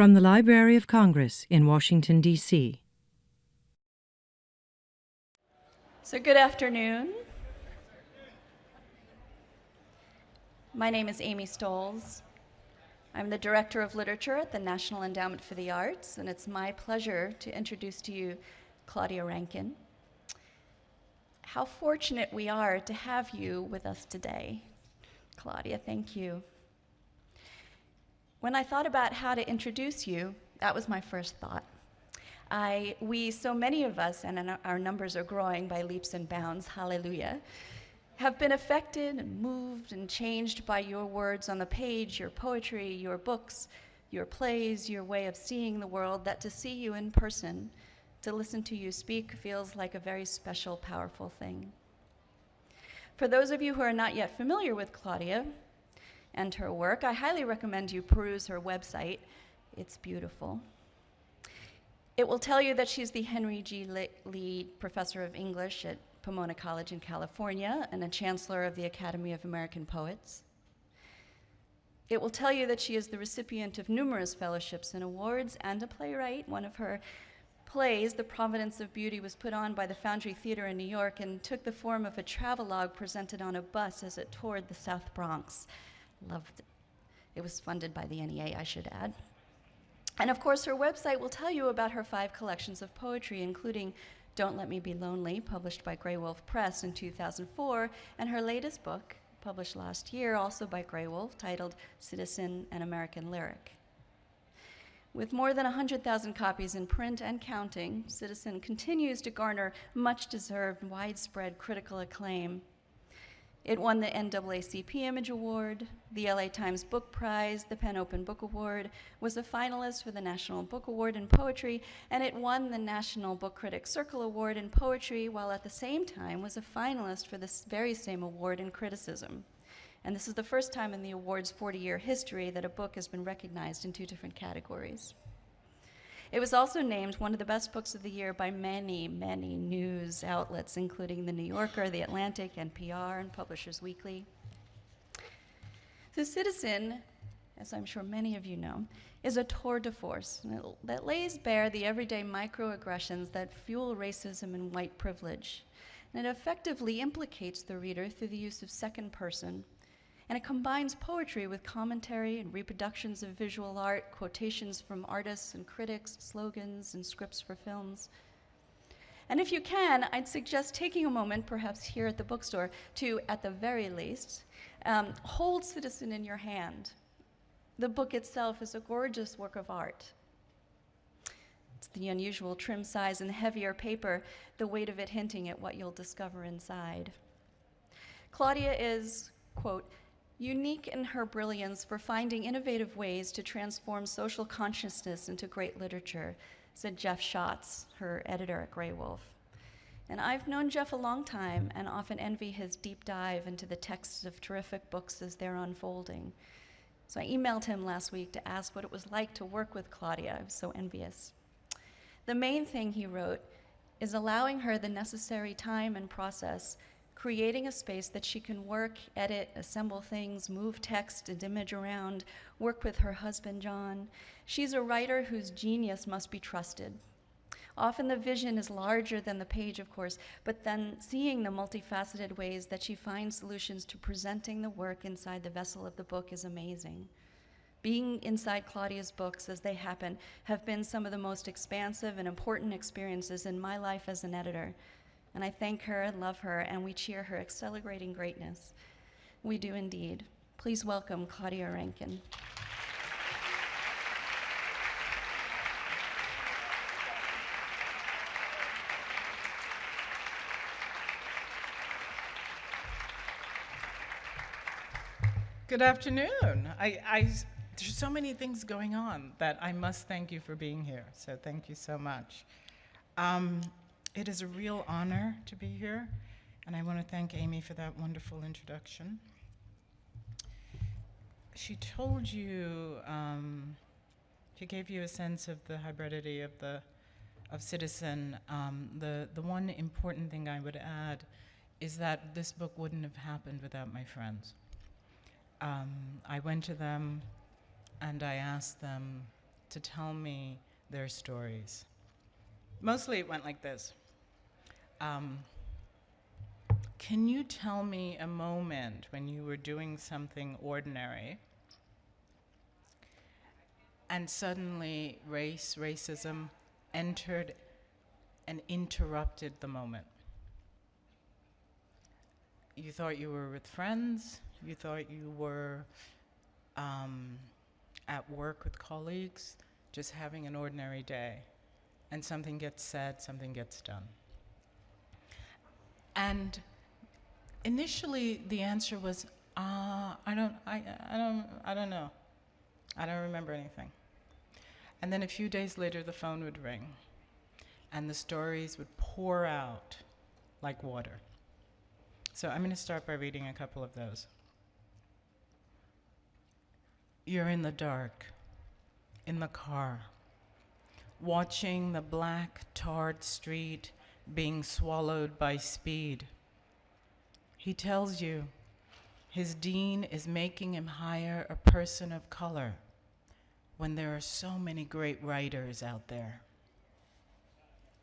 From the Library of Congress in Washington, D.C. So good afternoon. My name is Amy Stolz. I'm the Director of Literature at the National Endowment for the Arts, and it's my pleasure to introduce to you Claudia Rankine. How fortunate we are to have you with us today. Claudia, thank you. When I thought about how to introduce you, that was my first thought. So many of us, and our numbers are growing by leaps and bounds, hallelujah, have been affected and moved and changed by your words on the page, your poetry, your books, your plays, your way of seeing the world, that to see you in person, to listen to you speak, feels like a very special, powerful thing. For those of you who are not yet familiar with Claudia and her work, I highly recommend you peruse her website. It's beautiful. It will tell you that she's the Henry G. Lee Professor of English at Pomona College in California and a Chancellor of the Academy of American Poets. It will tell you that she is the recipient of numerous fellowships and awards and a playwright. One of her plays, The Providence of Beauty, was put on by the Foundry Theater in New York and took the form of a travelogue presented on a bus as it toured the South Bronx. Loved it. It was funded by the NEA, I should add. And of course, her website will tell you about her 5 collections of poetry, including Don't Let Me Be Lonely, published by Grey Wolf Press in 2004, and her latest book, published last year, also by Grey Wolf, titled Citizen: An American Lyric. With more than 100,000 copies in print and counting, Citizen continues to garner much-deserved, widespread critical acclaim. It won the NAACP Image Award, the LA Times Book Prize, the Penn Open Book Award, was a finalist for the National Book Award in Poetry, and it won the National Book Critics Circle Award in Poetry, while at the same time was a finalist for this very same award in Criticism. And this is the first time in the award's 40-year history that a book has been recognized in 2 different categories. It was also named one of the best books of the year by many, many news outlets, including The New Yorker, The Atlantic, NPR, and Publishers Weekly. The Citizen, as I'm sure many of you know, is a tour de force that lays bare the everyday microaggressions that fuel racism and white privilege. And it effectively implicates the reader through the use of second person. And it combines poetry with commentary and reproductions of visual art, quotations from artists and critics, slogans and scripts for films. And if you can, I'd suggest taking a moment, perhaps here at the bookstore, to, at the very least, hold Citizen in your hand. The book itself is a gorgeous work of art. It's the unusual trim size and heavier paper, the weight of it hinting at what you'll discover inside. Claudia is, quote, unique in her brilliance for finding innovative ways to transform social consciousness into great literature, said Jeff Schatz, her editor at Grey Wolf. And I've known Jeff a long time and often envy his deep dive into the texts of terrific books as they're unfolding. So I emailed him last week to ask what it was like to work with Claudia. I was so envious. The main thing, he wrote, is allowing her the necessary time and process, creating a space that she can work, edit, assemble things, move text and image around, work with her husband, John. She's a writer whose genius must be trusted. Often the vision is larger than the page, of course, but then seeing the multifaceted ways that she finds solutions to presenting the work inside the vessel of the book is amazing. Being inside Claudia's books as they happen have been some of the most expansive and important experiences in my life as an editor. And I thank her and love her, and we cheer her accelerating greatness. We do indeed. Please welcome Claudia Rankine. Good afternoon. There's so many things going on that I must thank you for being here, so thank you so much. It is a real honor to be here, and I want to thank Amy for that wonderful introduction. She told you, she gave you a sense of the hybridity of Citizen. The one important thing I would add is that this book wouldn't have happened without my friends. I went to them and I asked them, to tell me their stories. Mostly it went like this. Can you tell me a moment when you were doing something ordinary and suddenly racism entered and interrupted the moment? You thought you were with friends, you thought you were at work with colleagues, just having an ordinary day, and something gets said, something gets done. And initially the answer was, I don't know. I don't remember anything. And then a few days later the phone would ring and the stories would pour out like water. So I'm going to start by reading a couple of those. You're in the dark, in the car, watching the black tarred street being swallowed by speed. He tells you his dean is making him hire a person of color when there are so many great writers out there.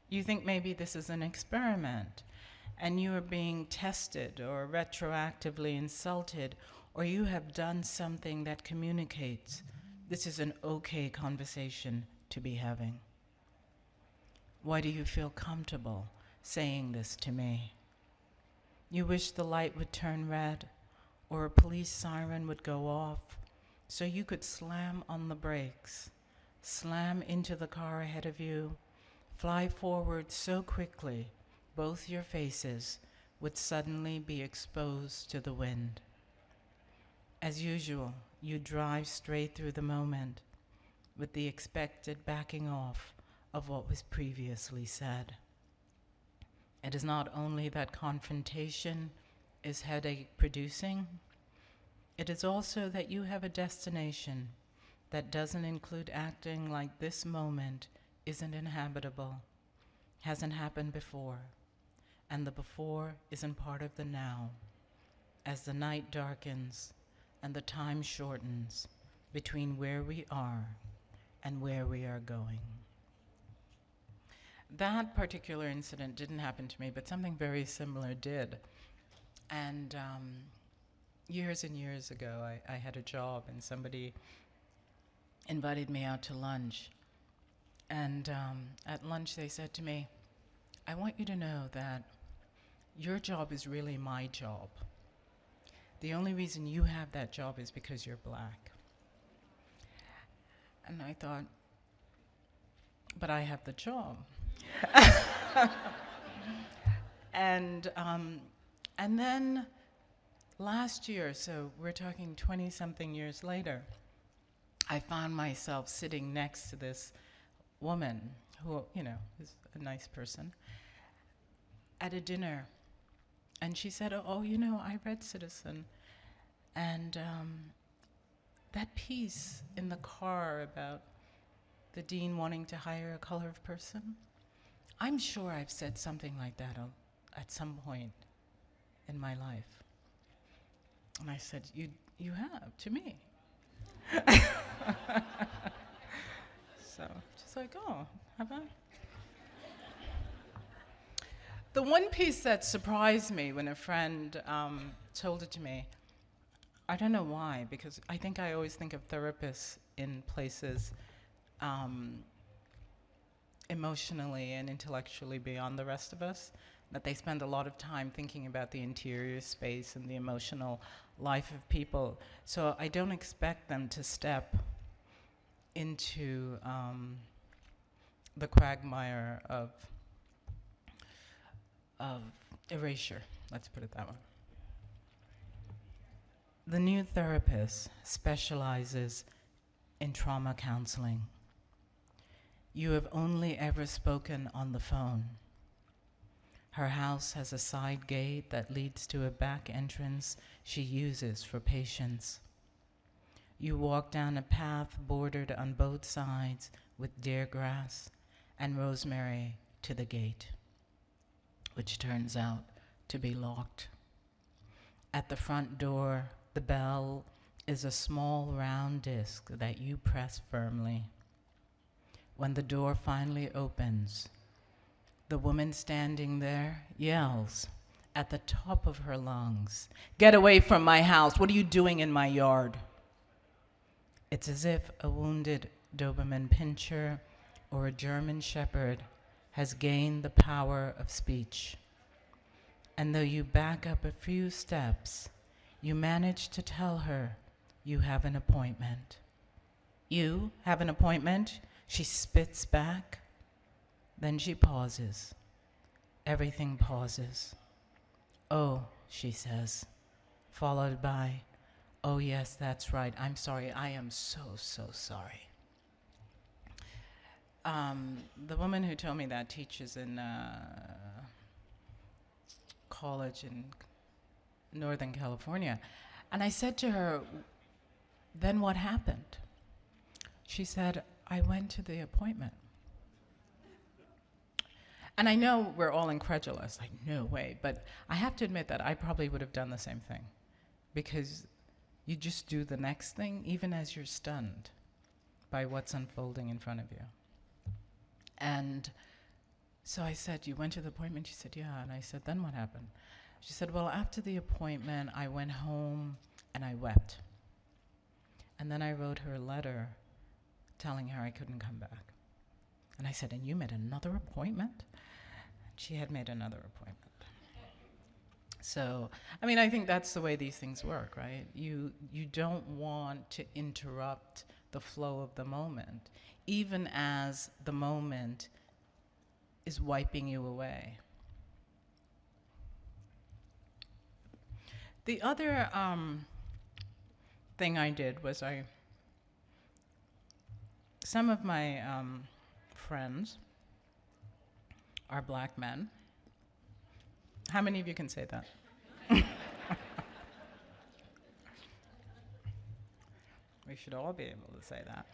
You think maybe this is an experiment and you are being tested or retroactively insulted, or you have done something that communicates this is an okay conversation to be having. Why do you feel comfortable saying this to me? You wish the light would turn red or a police siren would go off so you could slam on the brakes, slam into the car ahead of you, fly forward so quickly both your faces would suddenly be exposed to the wind. As usual, you drive straight through the moment with the expected backing off of what was previously said. It is not only that confrontation is headache-producing, it is also that you have a destination that doesn't include acting like this moment isn't inhabitable, hasn't happened before, and the before isn't part of the now, as the night darkens and the time shortens between where we are and where we are going. That particular incident didn't happen to me, but something very similar did. And years and years ago, I had a job, and somebody invited me out to lunch. And at lunch, they said to me, I want you to know that your job is really my job. The only reason you have that job is because you're black. And I thought, but I have the job. And then last year, so we're talking 20-something years later, I found myself sitting next to this woman who, you know, is a nice person, at a dinner. And she said, oh, you know, I read Citizen. And that piece in the car about the dean wanting to hire a colored person, I'm sure I've said something like that at some point in my life. And I said, you have, to me. So she's like, oh, have I? The one piece that surprised me when a friend told it to me, I don't know why, because I think I always think of therapists in places emotionally and intellectually beyond the rest of us, that they spend a lot of time thinking about the interior space and the emotional life of people. So I don't expect them to step into the quagmire of erasure, let's put it that way. The new therapist specializes in trauma counseling. You have only ever spoken on the phone. Her house has a side gate that leads to a back entrance she uses for patients. You walk down a path bordered on both sides with deer grass and rosemary to the gate, which turns out to be locked. At the front door, the bell is a small round disc that you press firmly. when the door finally opens, the woman standing there yells at the top of her lungs, "Get away from my house! What are you doing in my yard?" It's as if a wounded Doberman Pinscher or a German Shepherd has gained the power of speech. And though you back up a few steps, you manage to tell her you have an appointment. "You have an appointment?" She spits back. Then she pauses. Everything pauses. "Oh," she says, followed by, "Oh yes, that's right. I'm sorry. I am so, so sorry." The woman who told me that teaches in college in Northern California. And I said to her, "Then what happened?" She said, "I went to the appointment." And I know we're all incredulous, like, no way, but I have to admit that I probably would have done the same thing, because you just do the next thing even as you're stunned by what's unfolding in front of you. And so I said, "You went to the appointment?" She said, "Yeah." And I said, "Then what happened?" She said, "Well, after the appointment, I went home and I wept. And then I wrote her a letter telling her I couldn't come back." And I said, "And you made another appointment?" She had made another appointment. So, I mean, I think that's the way these things work, right? You don't want to interrupt the flow of the moment, even as the moment is wiping you away. The other thing I did was some of my friends are black men. How many of you can say that? We should all be able to say that.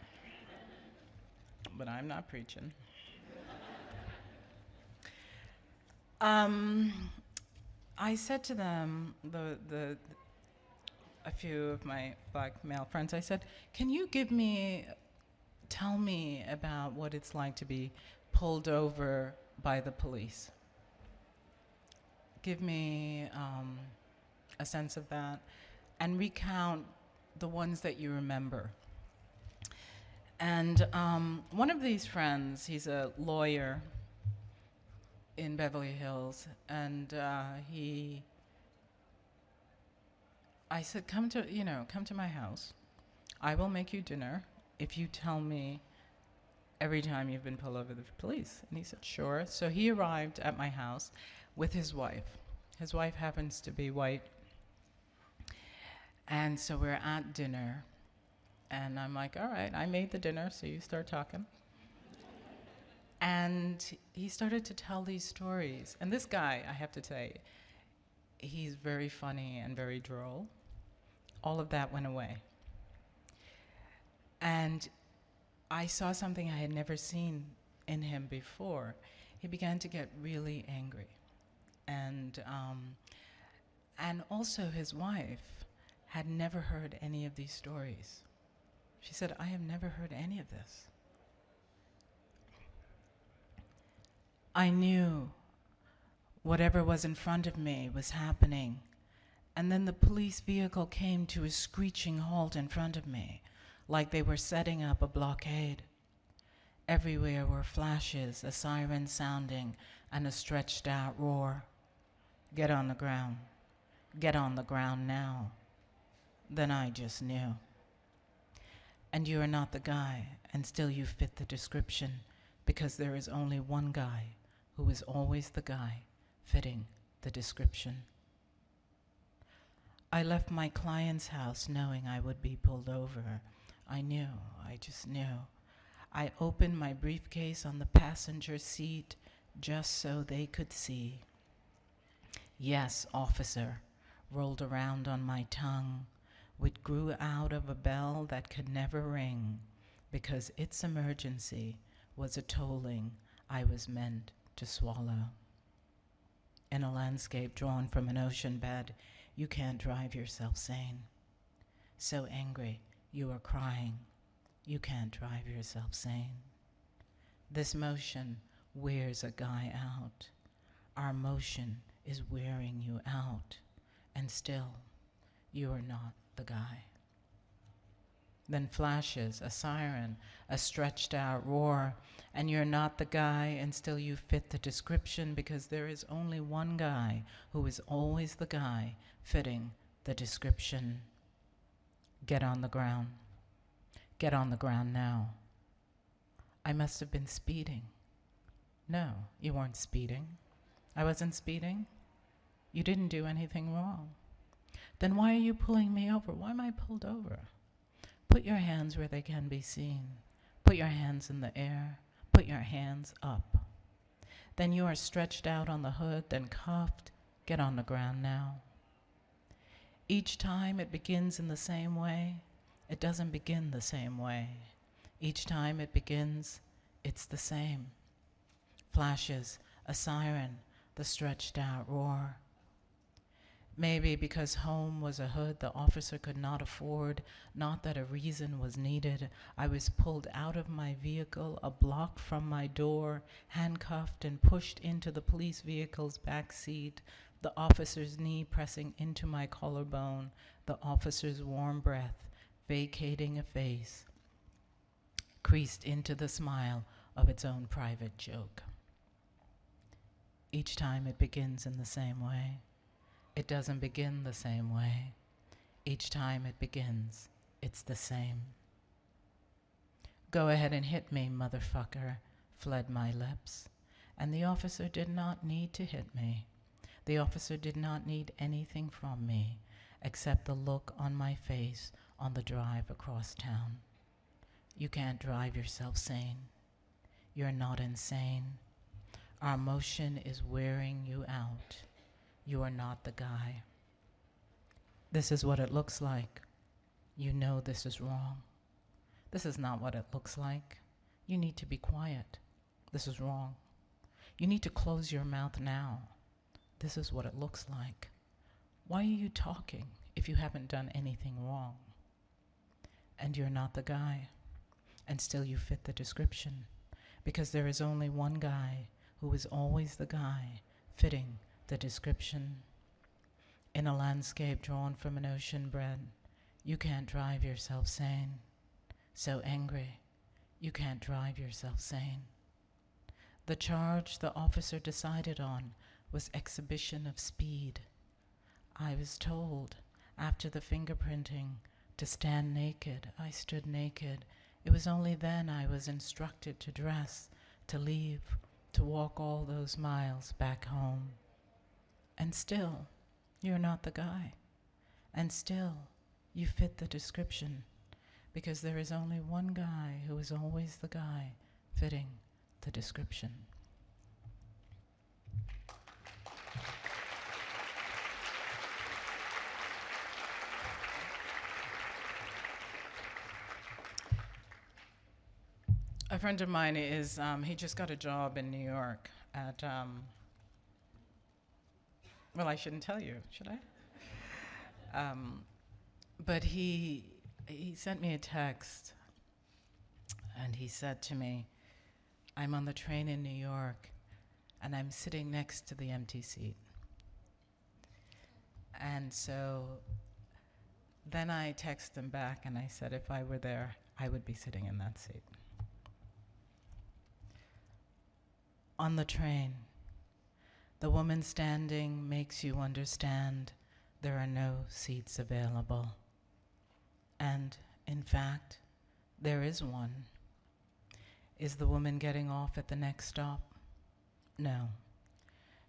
But I'm not preaching. I said to them, a few of my black male friends, I said, "Can you tell me about what it's like to be pulled over by the police? Give me a sense of that, and recount the ones that you remember." And one of these friends, he's a lawyer in Beverly Hills, and I said, come to my house. I will make you dinner if you tell me every time you've been pulled over the police. And he said, "Sure." So he arrived at my house with his wife. His wife happens to be white. And so we're at dinner, and I'm like, "All right, I made the dinner, so you start talking." And he started to tell these stories. And this guy, I have to say, he's very funny and very droll. All of that went away. And I saw something I had never seen in him before. He began to get really angry. And also his wife had never heard any of these stories. She said, "I have never heard any of this." I knew whatever was in front of me was happening, and then the police vehicle came to a screeching halt in front of me, like they were setting up a blockade. Everywhere were flashes, a siren sounding, and a stretched out roar. "Get on the ground. Get on the ground now." Then I just knew. And you are not the guy, and still you fit the description, because there is only one guy who is always the guy fitting the description. I left my client's house knowing I would be pulled over. I just knew. I opened my briefcase on the passenger seat just so they could see. "Yes, officer," rolled around on my tongue, which grew out of a bell that could never ring, because its emergency was a tolling I was meant to swallow. In a landscape drawn from an ocean bed, you can't drive yourself sane. So angry, you are crying. You can't drive yourself sane. This motion wears a guy out. Our motion is wearing you out, and still, you are not the guy. Then flashes a siren, a stretched out roar, and you're not the guy, and still you fit the description, because there is only one guy who is always the guy fitting the description. Get on the ground. Get on the ground now. I must have been speeding. No, you weren't speeding. I wasn't speeding. You didn't do anything wrong. Then why are you pulling me over? Why am I pulled over? Put your hands where they can be seen. Put your hands in the air. Put your hands up. Then you are stretched out on the hood, then cuffed. Get on the ground now. Each time it begins in the same way, it doesn't begin the same way. Each time it begins, it's the same. Flashes, a siren, the stretched out roar. Maybe because home was a hood the officer could not afford, not that a reason was needed. I was pulled out of my vehicle, a block from my door, handcuffed and pushed into the police vehicle's back seat, the officer's knee pressing into my collarbone, the officer's warm breath vacating a face, creased into the smile of its own private joke. Each time it begins in the same way. It doesn't begin the same way. Each time it begins, it's the same. Go ahead and hit me, motherfucker, fled my lips. And the officer did not need to hit me. The officer did not need anything from me except the look on my face on the drive across town. You can't drive yourself sane. You're not insane. Our motion is wearing you out. You are not the guy. This is what it looks like. You know this is wrong. This is not what it looks like. You need to be quiet. This is wrong. You need to close your mouth now. This is what it looks like. Why are you talking if you haven't done anything wrong? And you're not the guy. And still you fit the description. Because there is only one guy who is always the guy fitting the description. In a landscape drawn from an ocean bred, you can't drive yourself sane. So angry, you can't drive yourself sane. The charge the officer decided on was exhibition of speed. I was told, after the fingerprinting, to stand naked. I stood naked. It was only then I was instructed to dress, to leave, to walk all those miles back home. And still, you're not the guy. And still, you fit the description, because there is only one guy who is always the guy fitting the description. A friend of mine is, he just got a job in New York at, well, I shouldn't tell you, should I? But he sent me a text, and he said to me, I'm on the train in New York, and I'm sitting next to the empty seat. And so then I texted him back, and I said, if I were there, I would be sitting in that seat. On the train, the woman standing makes you understand there are no seats available. And, in fact, there is one. Is the woman getting off at the next stop? No.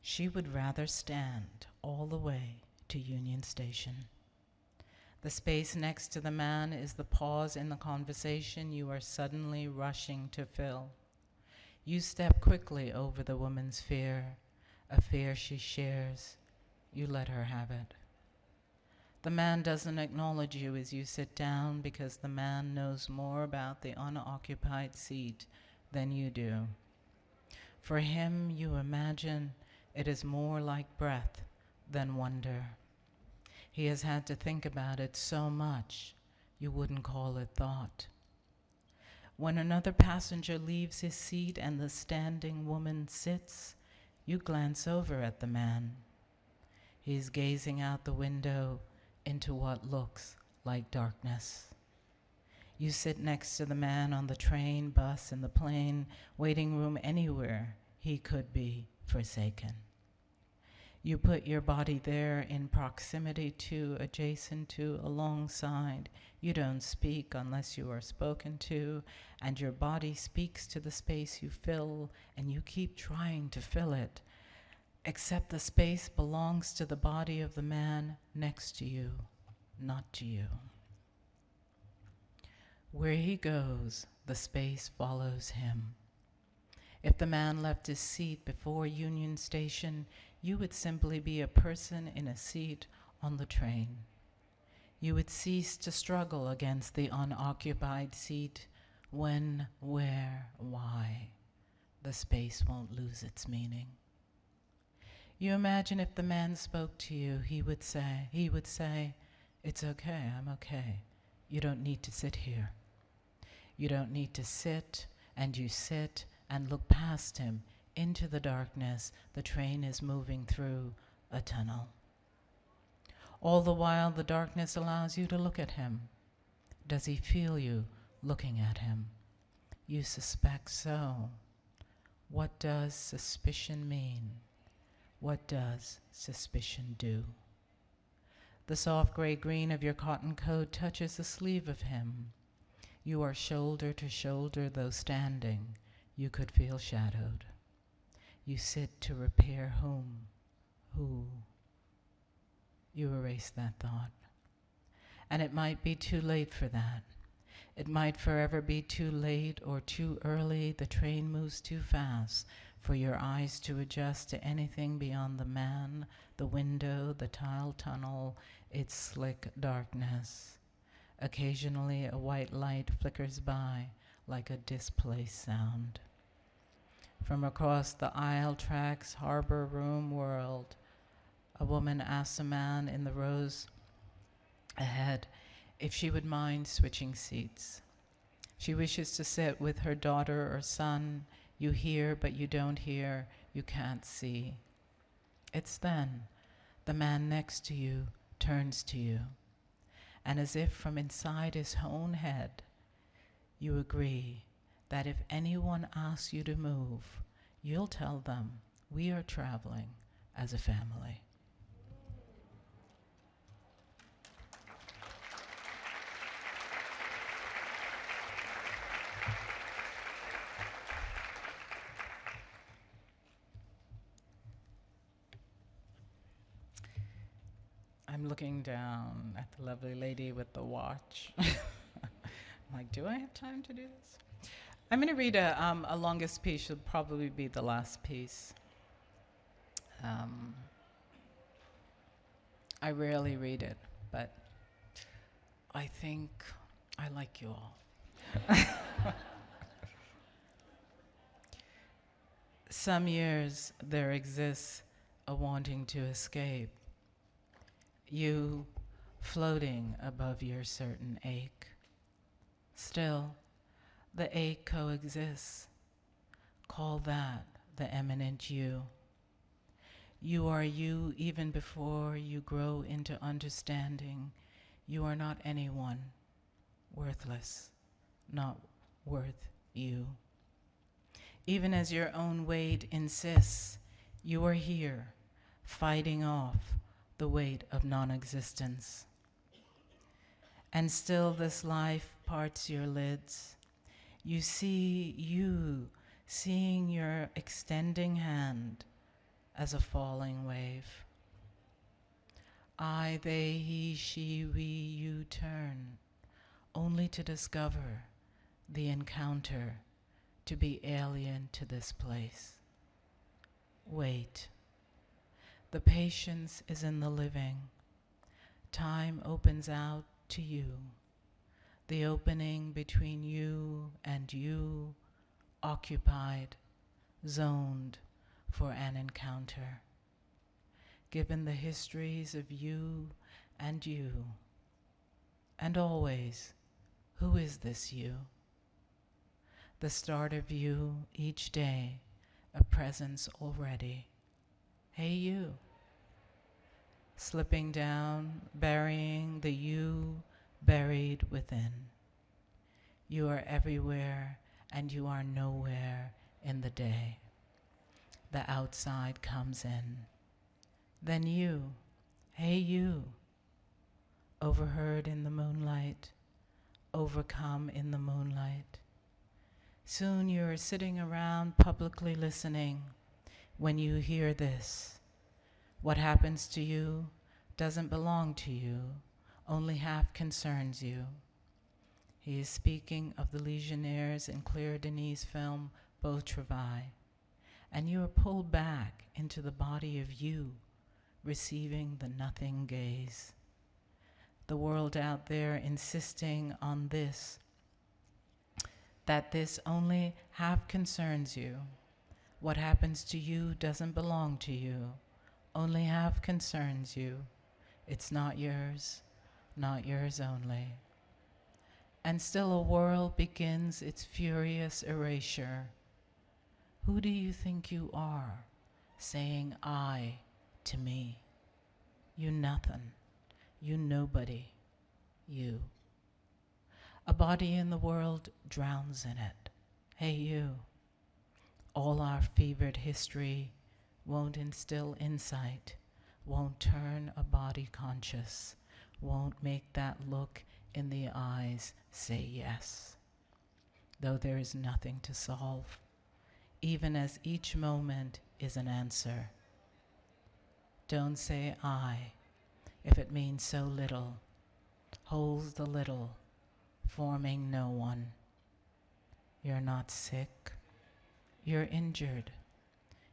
She would rather stand all the way to Union Station. The space next to the man is the pause in the conversation you are suddenly rushing to fill. You step quickly over the woman's fear, a fear she shares. You let her have it. The man doesn't acknowledge you as you sit down because the man knows more about the unoccupied seat than you do. For him, you imagine it is more like breath than wonder. He has had to think about it so much, you wouldn't call it thought. When another passenger leaves his seat and the standing woman sits, you glance over at the man. He's gazing out the window into what looks like darkness. You sit next to the man on the train, bus, in the plane, waiting room, anywhere he could be forsaken. You put your body there in proximity to, adjacent to, alongside. You don't speak unless you are spoken to, and your body speaks to the space you fill, and you keep trying to fill it, except the space belongs to the body of the man next to you, not to you. Where he goes, the space follows him. If the man left his seat before Union Station, you would simply be a person in a seat on the train. You would cease to struggle against the unoccupied seat. When, where, why? The space won't lose its meaning. You imagine if the man spoke to you, he would say, "It's okay, I'm okay. You don't need to sit here." You don't need to sit, and you sit and look past him into the darkness the train is moving through a tunnel. All the while, the darkness allows you to look at him. Does he feel you looking at him? You suspect so. What does suspicion mean? What does suspicion do? The soft gray-green of your cotton coat touches the sleeve of him. You are shoulder to shoulder, though standing, you could feel shadowed. You sit to repair whom? Who? You erase that thought. And it might be too late for that. It might forever be too late or too early. The train moves too fast for your eyes to adjust to anything beyond the man, the window, the tile tunnel, its slick darkness. Occasionally, a white light flickers by like a displaced sound. From across the aisle tracks, harbor room world, a woman asks a man in the rows ahead if she would mind switching seats. She wishes to sit with her daughter or son. You hear, but you don't hear. You can't see. It's then the man next to you turns to you, and as if from inside his own head, you agree that if anyone asks you to move, you'll tell them, we are traveling as a family. I'm looking down at the lovely lady with the watch. I'm like, do I have time to do this? I'm going to read a longest piece. It'll probably be the last piece. I rarely read it, but I think I like you all. Some years there exists a wanting to escape. You floating above your certain ache. Still, the ache coexists. Call that the eminent you. You are you even before you grow into understanding. You are not anyone, worthless, not worth you. Even as your own weight insists, you are here, fighting off the weight of non-existence. And still this life parts your lids. You see you seeing your extending hand as a falling wave. I, they, he, she, we, you turn, only to discover the encounter to be alien to this place. Wait. The patience is in the living. Time opens out to you. The opening between you and you, occupied, zoned for an encounter. Given the histories of you, and always, who is this you? the start of you each day, a presence already. Hey you, slipping down, burying the you buried within. You are everywhere and you are nowhere in the day. The outside comes in. Then you, hey you, overheard in the moonlight, overcome in the moonlight. Soon you are sitting around publicly listening. When you hear this, what happens to you doesn't belong to you, only half concerns you. He is speaking of the Legionnaires in Claire Denis' film, Beau Travail, and you are pulled back into the body of you, receiving the nothing gaze. The world out there insisting on this, that this only half concerns you. What happens to you doesn't belong to you, only half concerns you. It's not yours only. And still a world begins its furious erasure. Who do you think you are, saying I to me? You nothing, you nobody, you. A body in the world drowns in it. Hey you, all our fevered history won't instill insight, won't turn a body conscious, won't make that look in the eyes say yes. Though there is nothing to solve, even as each moment is an answer. Don't say I if it means so little, holds the little, forming no one. You're not sick, you're injured.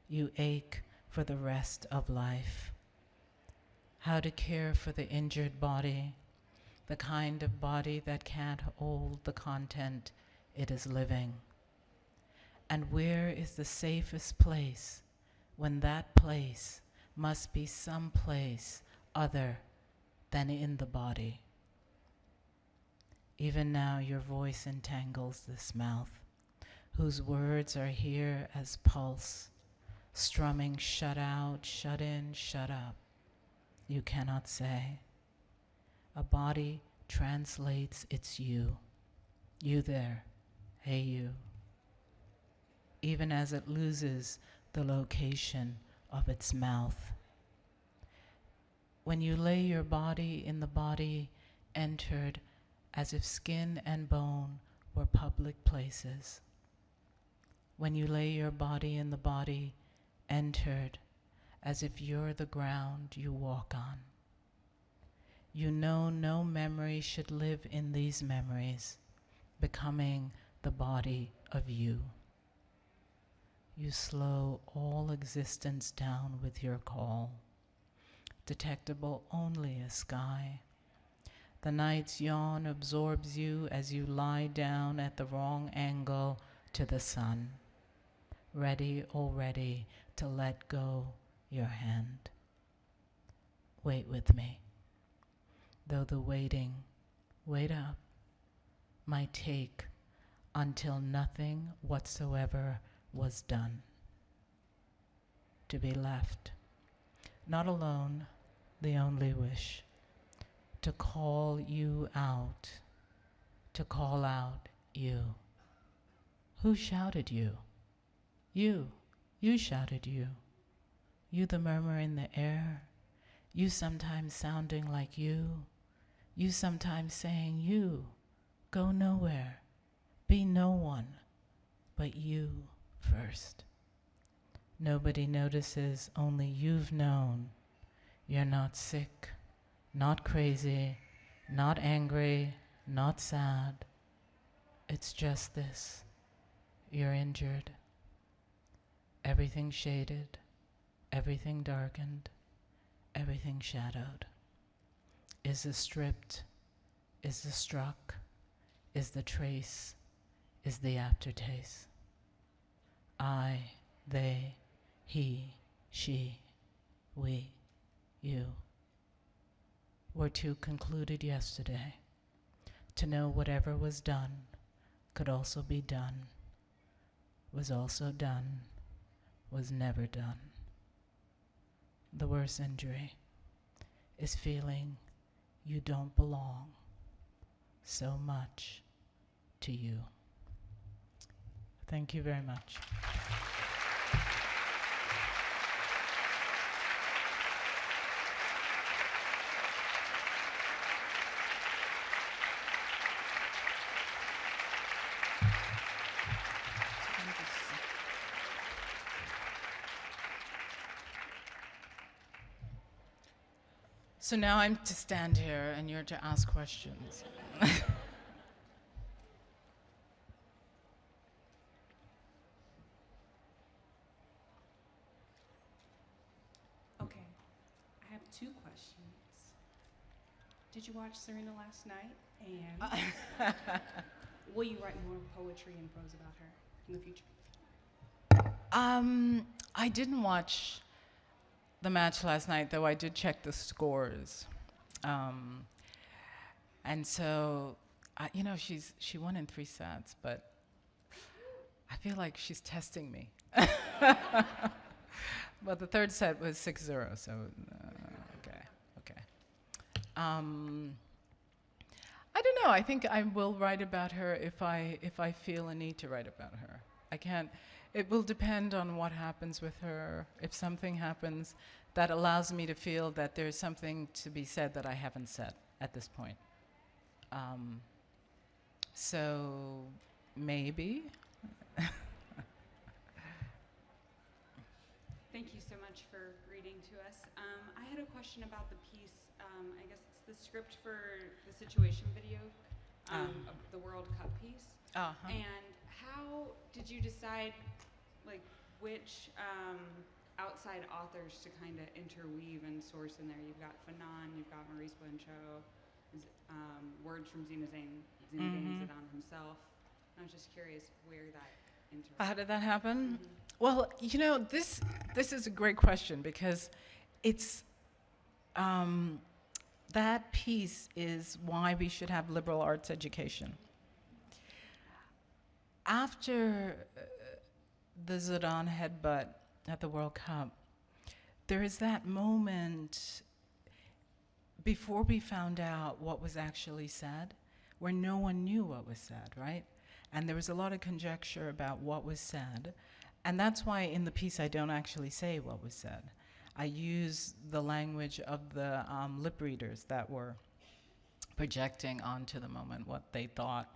You ache for the rest of life. How to care for the injured body, the kind of body that can't hold the content it is living. And where is the safest place when that place must be some place other than in the body? Even now your voice entangles this mouth, whose words are here as pulse, strumming shut out, shut in, shut up. You cannot say. A body translates its you. You there, hey you. Even as it loses the location of its mouth. When you lay your body in the body entered as if skin and bone were public places. When you lay your body in the body entered as if you're the ground you walk on. You know no memory should live in these memories, becoming the body of you. You slow all existence down with your call, detectable only as sky. The night's yawn absorbs you as you lie down at the wrong angle to the sun, ready already to let go your hand. Wait with me, though the waiting, wait up, might take until nothing whatsoever was done. To be left, not alone, the only wish, to call you out, to call out you. Who shouted you? You shouted you. You the murmur in the air, you sometimes sounding like you sometimes saying you, go nowhere, be no one, but you first. Nobody notices, only you've known. You're not sick, not crazy, not angry, not sad. It's just this, you're injured. Everything shaded, everything darkened, everything shadowed. Is the stripped, is the struck, is the trace, is the aftertaste. I, they, he, she, we, you. Were two concluded yesterday. To know whatever was done could also be done was also done, was never done. The worst injury is feeling you don't belong so much to you. Thank you very much. So now I'm to stand here and you're to ask questions. Okay, I have two questions. Did you watch Serena last night? And will you write more poetry and prose about her in the future? I didn't watch the match last night, though I did check the scores. And so, you know, she won in 3 sets, but I feel like she's testing me. But the third set was 6-0, so okay. I don't know. I think I will write about her if I feel a need to write about her. I can't. It will depend on what happens with her. If something happens that allows me to feel that there's something to be said that I haven't said at this point. So maybe. Thank you so much for reading to us. I had a question about the piece. I guess it's the script for the Situation video, of the World Cup piece. And how did you decide, like, which outside authors to kind of interweave and source in there? You've got Fanon, you've got Maurice Blanchot, words from Zinedine Zidane himself. I was just curious where that interweaved. How did that happen? Well, you know, this is a great question because it's that piece is why we should have liberal arts education. After the Zidane headbutt at the World Cup, there is that moment before we found out what was actually said, where no one knew what was said, right? And there was a lot of conjecture about what was said. And that's why in the piece I don't actually say what was said. I use the language of the lip readers that were projecting onto the moment what they thought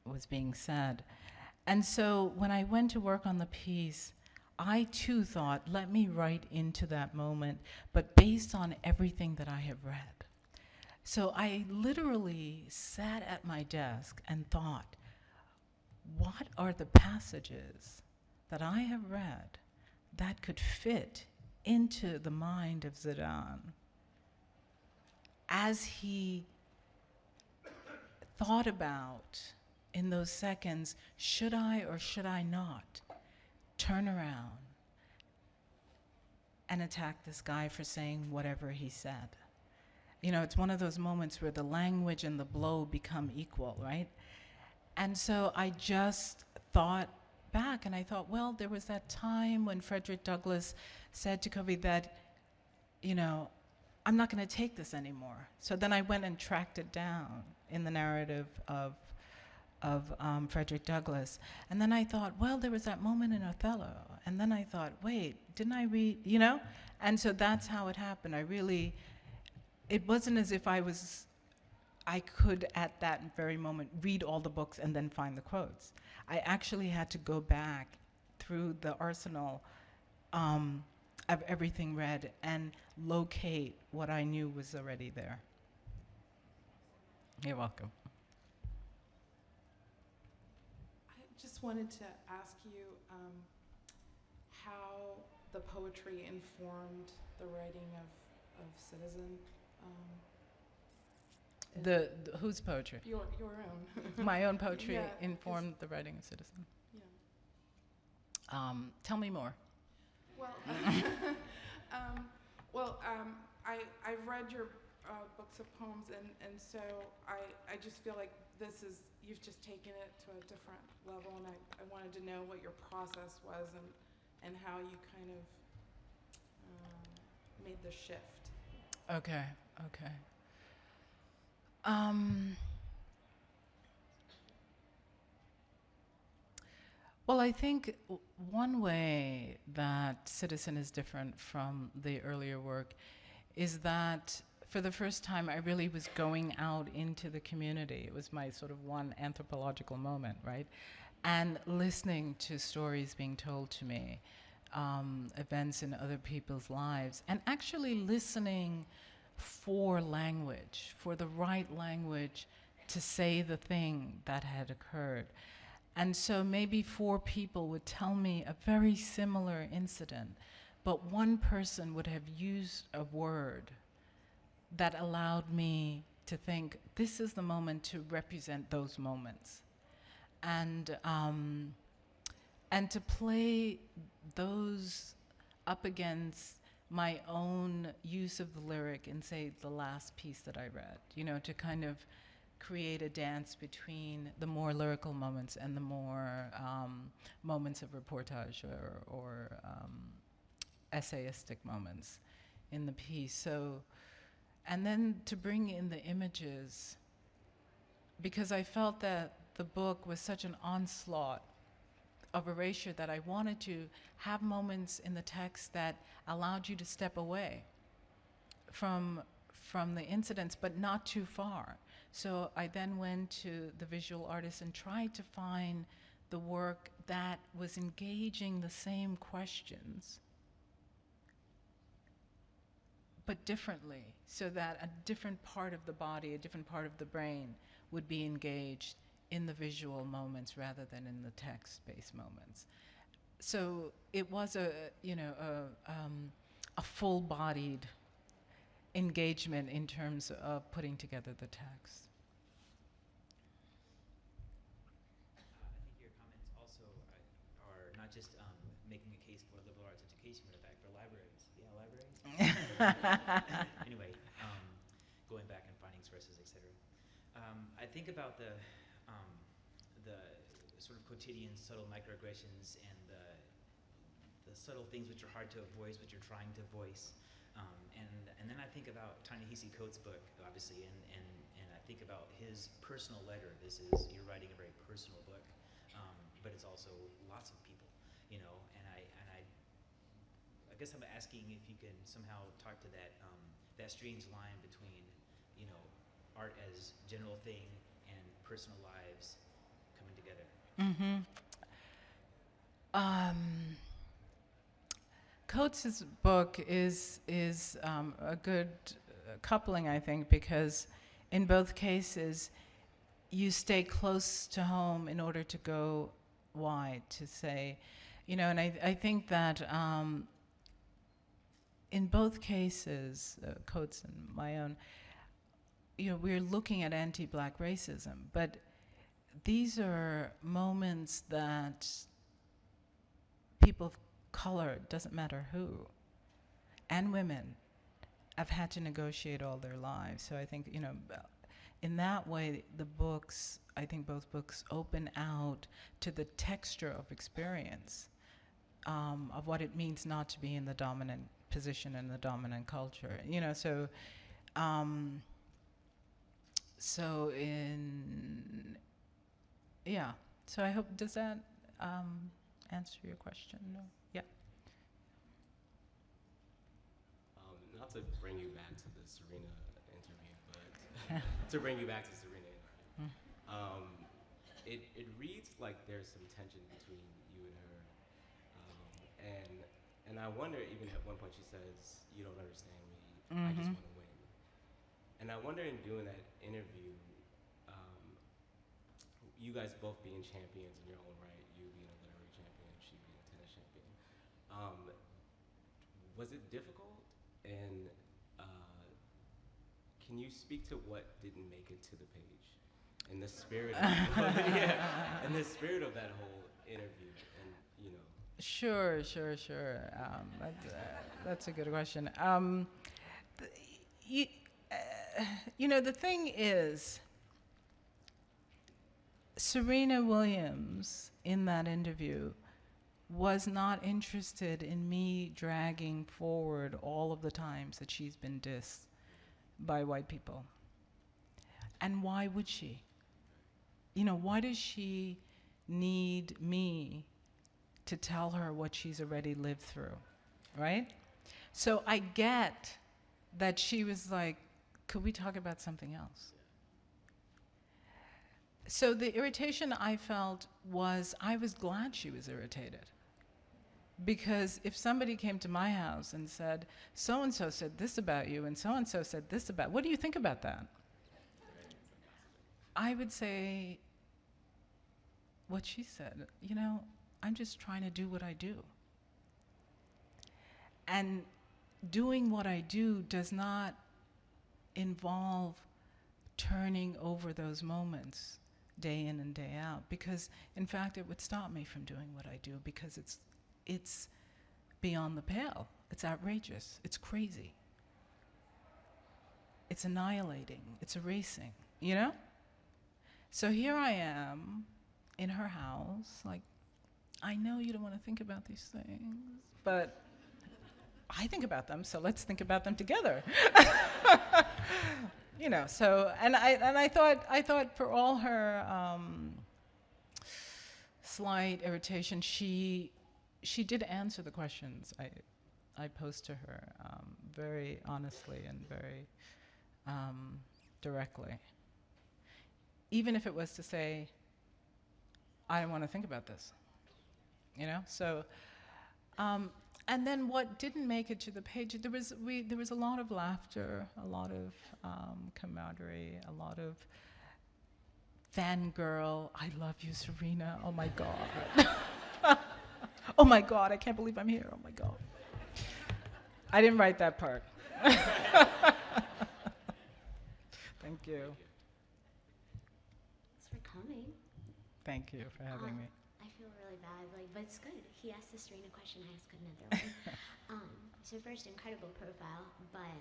was being said. And so when I went to work on the piece, I too thought, let me write into that moment, but based on everything that I have read. So I literally sat at my desk and thought, what are the passages that I have read that could fit into the mind of Zidane as he thought about in those seconds, should I or should I not turn around and attack this guy for saying whatever he said? You know, it's one of those moments where the language and the blow become equal, right? And so I just thought back and I thought, well, there was that time when Frederick Douglass said to Covey that, you know, I'm not going to take this anymore. So then I went and tracked it down in the narrative of Frederick Douglass. And then I thought, well, there was that moment in Othello. And then I thought, wait, didn't I read, you know? And so that's how it happened. It wasn't as if I could at that very moment read all the books and then find the quotes. I actually had to go back through the arsenal of everything read and locate what I knew was already there. You're welcome. I just wanted to ask you how the poetry informed the writing of Citizen. Whose poetry? Your own. My own poetry Yeah, informed the writing of Citizen. Yeah. Tell me more. Well, I've read your books of poems, and so I just feel like you've just taken it to a different level, and I wanted to know what your process was and how you kind of made the shift. Okay. Well, I think one way that Citizen is different from the earlier work is that for the first time I really was going out into the community. It was my sort of one anthropological moment, right? And listening to stories being told to me, events in other people's lives, and actually listening for language, for the right language to say the thing that had occurred. And so maybe 4 people would tell me a very similar incident, but one person would have used a word that allowed me to think, this is the moment to represent those moments. And to play those up against my own use of the lyric in, say, the last piece that I read, to kind of create a dance between the more lyrical moments and the more moments of reportage or essayistic moments in the piece. So, and then to bring in the images, because I felt that the book was such an onslaught of erasure that I wanted to have moments in the text that allowed you to step away from the incidents, but not too far. So I then went to the visual artist and tried to find the work that was engaging the same questions, but differently, so that a different part of the body, a different part of the brain would be engaged in the visual moments rather than in the text-based moments. So it was a full-bodied engagement in terms of putting together the text. I think your comments also are not just making a case for liberal arts education, but in fact for libraries. Yeah, libraries. Anyway, going back and finding sources, etc. I think about the sort of quotidian subtle microaggressions and the subtle things which are hard to voice, but you're trying to voice. And then I think about Ta-Nehisi Coates' book, obviously, and I think about his personal letter. You're writing a very personal book, but it's also lots of people, and I guess I'm asking if you can somehow talk to that strange line between, art as general thing and personal lives coming together. Coates' book is a good coupling, I think, because in both cases you stay close to home in order to go wide, to say, and I think that in both cases, Coates and my own, we're looking at anti-Black racism, but these are moments that people of color, doesn't matter who, and women have had to negotiate all their lives. So I think, in that way, I think both books open out to the texture of experience, of what it means not to be in the dominant position in the dominant culture. So I hope, does that answer your question? No? Yeah. Not to bring you back to the Serena interview, but to bring you back to Serena. It reads like there's some tension between you and her, and I wonder, even at one point she says, "You don't understand me. I just want to win." And I wonder, in doing that interview, you guys both being champions in your own right, you being a literary champion, she being a tennis champion, was it difficult? And can you speak to what didn't make it to the page in the spirit of in the spirit of that whole interview? And Sure. That's a good question. The thing is, Serena Williams, in that interview, was not interested in me dragging forward all of the times that she's been dissed by white people. And why would she? You know, why does she need me to tell her what she's already lived through, right? So I get that she was like, could we talk about something else? So the irritation I felt was, I was glad she was irritated. Because if somebody came to my house and said, so-and-so said this about you, and so-and-so said this about, what do you think about that? I would say, what she said, you know, I'm just trying to do what I do. And doing what I do does not involve turning over those moments day in and day out, because in fact it would stop me from doing what I do, because it's beyond the pale. It's outrageous. It's crazy. It's annihilating. It's erasing, you know? So here I am in her house, like, I know you don't want to think about these things, but I think about them, so let's think about them together. You know, so, and I thought for all her slight irritation, she did answer the questions I posed to her very honestly and very directly. Even if it was to say, I don't want to think about this, you know? So, and then what didn't make it to the page, there was a lot of laughter, a lot of camaraderie, a lot of fangirl, I love you, Serena, oh my God. Oh my God, I can't believe I'm here, oh my God. I didn't write that part. Thank you. Thanks for coming. Thank you for having me. I feel really bad, but it's good. He asked the Serena question, I asked another one. So first, incredible profile, but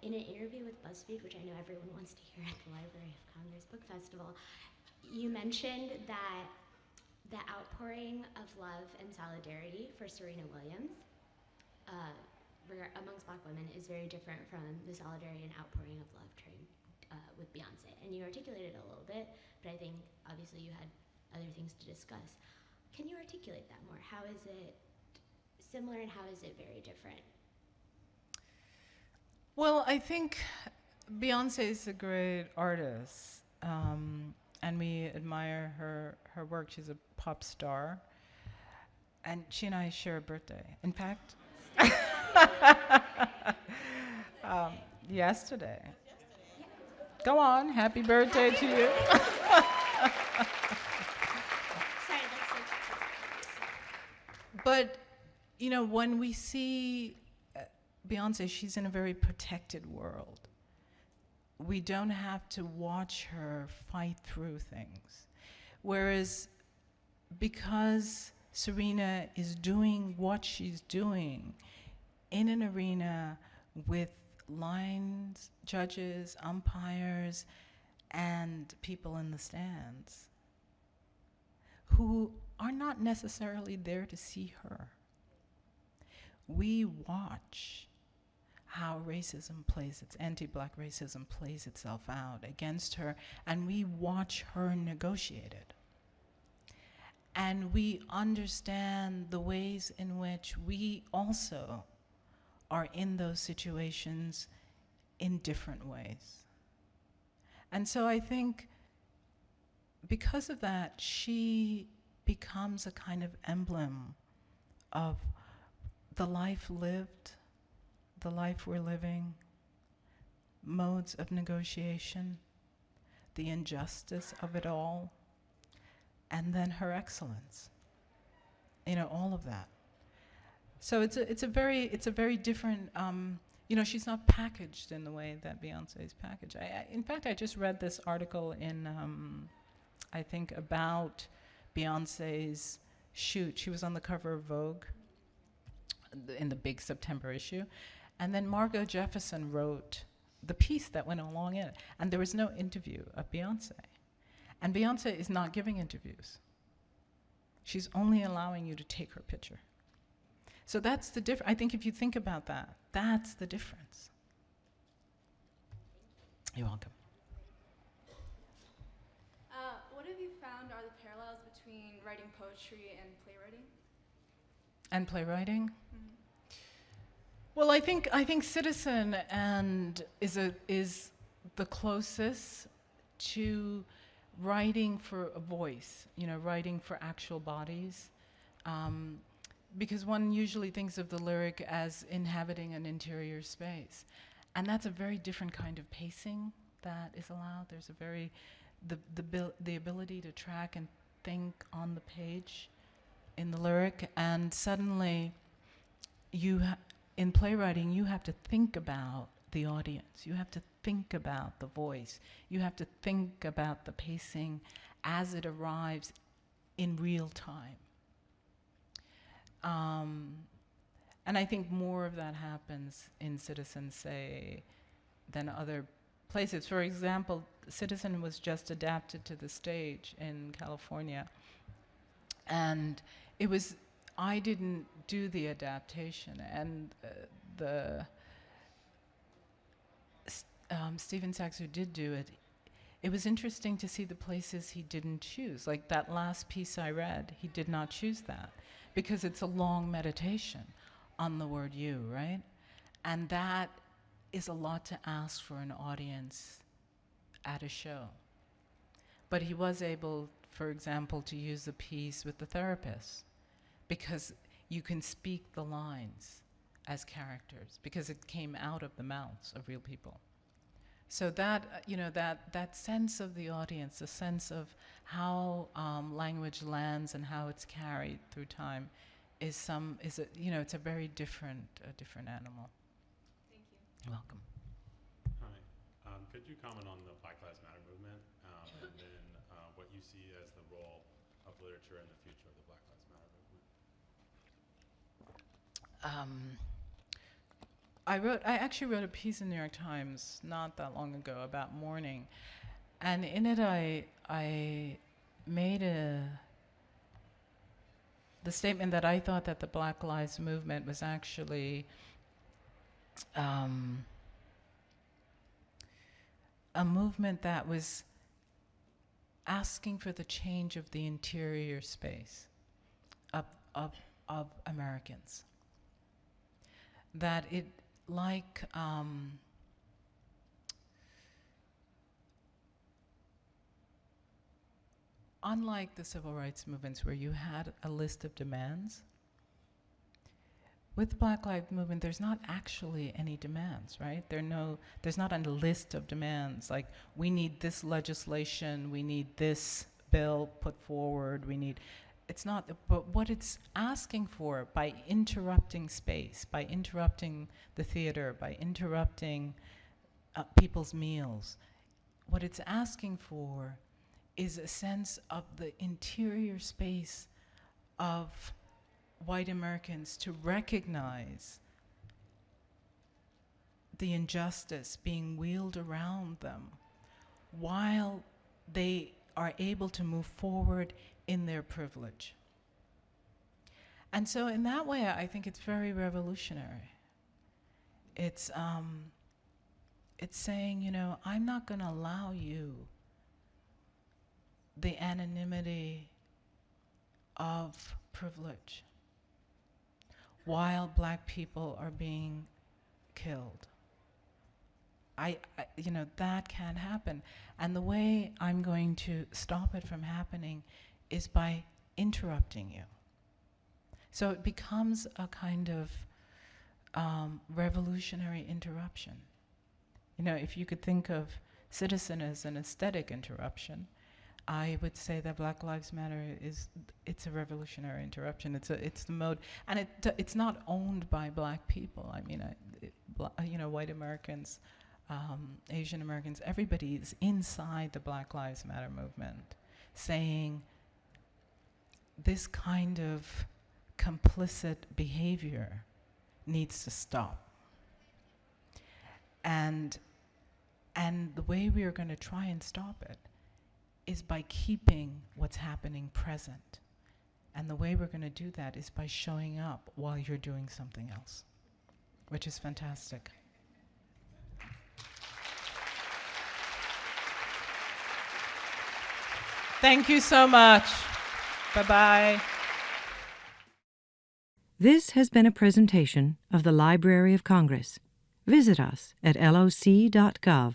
in an interview with BuzzFeed, which I know everyone wants to hear at the Library of Congress Book Festival, you mentioned that the outpouring of love and solidarity for Serena Williams amongst Black women is very different from the solidarity and outpouring of love with Beyonce. And you articulated it a little bit, but I think obviously you had other things to discuss. Can you articulate that more? How is it similar and how is it very different? Well, I think Beyonce is a great artist, and we admire her work. She's a pop star, and she and I share a birthday. In fact, yesterday. Go on, happy birthday to you. Sorry, that's so true. But, you know, when we see Beyonce, she's in a very protected world. We don't have to watch her fight through things. Whereas, because Serena is doing what she's doing in an arena with lines, judges, umpires, and people in the stands who are not necessarily there to see her. We watch how racism anti-Black racism plays itself out against her, and we watch her negotiate it. And we understand the ways in which we also are in those situations in different ways. And so I think because of that, she becomes a kind of emblem of the life lived, the life we're living, modes of negotiation, the injustice of it all, and then her excellence. You know, all of that. So it's a very different, you know, she's not packaged in the way that Beyonce is packaged. In fact, I just read this article in, I think, about Beyonce's shoot. She was on the cover of Vogue in the big September issue. And then Margot Jefferson wrote the piece that went along in it. And there was no interview of Beyonce. And Beyonce is not giving interviews. She's only allowing you to take her picture. So that's the difference. I think if you think about that, that's the difference. You're welcome. What have you found are the parallels between writing poetry and playwriting? And playwriting? Mm-hmm. Well, I think Citizen is the closest to writing for a voice, writing for actual bodies. Because one usually thinks of the lyric as inhabiting an interior space. And that's a very different kind of pacing that is allowed. There's a very, the ability to track and think on the page in the lyric, and suddenly in playwriting, you have to think about the audience. You have to think about the voice. You have to think about the pacing as it arrives in real time. And I think more of that happens in Citizen, say, than other places. For example, Citizen was just adapted to the stage in California. And I didn't do the adaptation. And Stephen Sachs, who did do it, it was interesting to see the places he didn't choose. Like that last piece I read, he did not choose that because it's a long meditation on the word you, right? And that is a lot to ask for an audience at a show. But he was able, for example, to use the piece with the therapist because you can speak the lines as characters because it came out of the mouths of real people. So that, that sense of the audience, the sense of how language lands and how it's carried through time it's a very different animal. Thank you. You're welcome. Hi. Could you comment on the Black Lives Matter movement and then what you see as the role of literature in the future of the Black Lives Matter movement? I actually wrote a piece in the New York Times not that long ago about mourning, and in it I made the statement that I thought that the Black Lives Movement was actually a movement that was asking for the change of the interior space of Americans. That it, like unlike the civil rights movements where you had a list of demands, with the Black Lives Movement, there's not actually any demands, right? There's not a list of demands, like we need this legislation, we need this bill put forward, it's not, but what it's asking for by interrupting space, by interrupting the theater, by interrupting people's meals, what it's asking for is a sense of the interior space of white Americans to recognize the injustice being wheeled around them while they are able to move forward in their privilege. And so in that way, I think it's very revolutionary. It's saying, I'm not going to allow you the anonymity of privilege while Black people are being killed. That can't happen. And the way I'm going to stop it from happening is by interrupting you. So it becomes a kind of revolutionary interruption. If you could think of Citizen as an aesthetic interruption, I would say that Black Lives Matter it's a revolutionary interruption. It's the mode, and it's not owned by Black people. I mean, white Americans, Asian Americans, everybody is inside the Black Lives Matter movement, saying this kind of complicit behavior needs to stop. And the way we are going to try and stop it is by keeping what's happening present. And the way we're going to do that is by showing up while you're doing something else, which is fantastic. Thank you so much. Bye-bye. This has been a presentation of the Library of Congress. Visit us at loc.gov.